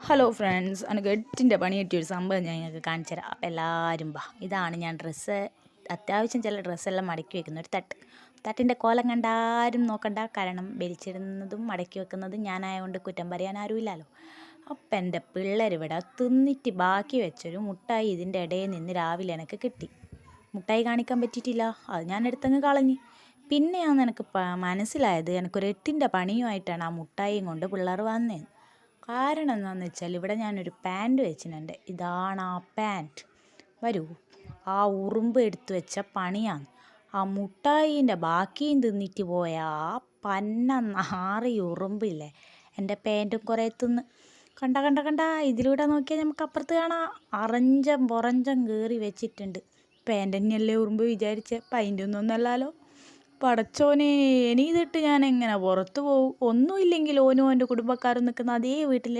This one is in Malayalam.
ഹലോ ഫ്രണ്ട്സ്, എനിക്ക് എട്ടിൻ്റെ പണി കിട്ടിയൊരു സംഭവം ഞാൻ നിങ്ങൾക്ക് കാണിച്ചു തരാം. അപ്പോൾ എല്ലാവരും വാ. ഇതാണ് ഞാൻ അത്യാവശ്യം ചില ഡ്രസ്സെല്ലാം മടക്കി വെക്കുന്ന ഒരു തട്ടിൻ്റെ കോലം കണ്ടാരും നോക്കണ്ട. കാരണം വലിച്ചിടുന്നതും മടക്കി വെക്കുന്നതും ഞാനായതുകൊണ്ട് കുറ്റം പറയാൻ ആരുമില്ലല്ലോ. അപ്പം എൻ്റെ പിള്ളേർ ഇവിടെ തിന്നിട്ട് ബാക്കി വെച്ചൊരു മുട്ടായി ഇതിൻ്റെ ഇടയിൽ നിന്ന് രാവിലെ എനിക്ക് കിട്ടി. മുട്ടായി കാണിക്കാൻ പറ്റിയിട്ടില്ല, അത് ഞാൻ എടുത്തങ്ങ് കളഞ്ഞ്. പിന്നെയാണ് എനിക്ക് മനസ്സിലായത് എനിക്കൊരു എട്ടിൻ്റെ പണിയുമായിട്ടാണ് ആ മുട്ടായിയും കൊണ്ട് പിള്ളേർ വന്നത്. കാരണം എന്താണെന്ന് വെച്ചാൽ ഇവിടെ ഞാനൊരു പാൻറ്റ് വെച്ചിട്ടുണ്ട്. ഇതാണ് ആ പാൻറ്റ്. വരൂ, ആ ഉറുമ്പ് എടുത്തു വെച്ച പണിയാണ്. ആ മുട്ടായിൻ്റെ ബാക്കിയും തിന്നിട്ട് പോയ ആ പന്ന നാറി ഉറുമ്പില്ലേ, എൻ്റെ പാൻറ്റും കുറേ തിന്ന്. കണ്ട കണ്ട കണ്ട ഇതിലൂടെ നോക്കിയാൽ നമുക്ക് അപ്പുറത്ത് കാണാം, അറഞ്ചം പുറഞ്ചം കയറി വെച്ചിട്ടുണ്ട്. പാൻറ്റ് തന്നെയല്ലേ ഉറുമ്പ് വിചാരിച്ചേ, പൈൻ്റൊന്നല്ലല്ലോ. പടച്ചോനെ, ഇനി ഇതിട്ട് ഞാൻ എങ്ങനെ പുറത്ത് പോകും? ഒന്നുമില്ലെങ്കിൽ ഓനും എൻ്റെ കുടുംബക്കാരും നിൽക്കുന്ന അതേ വീട്ടിൽ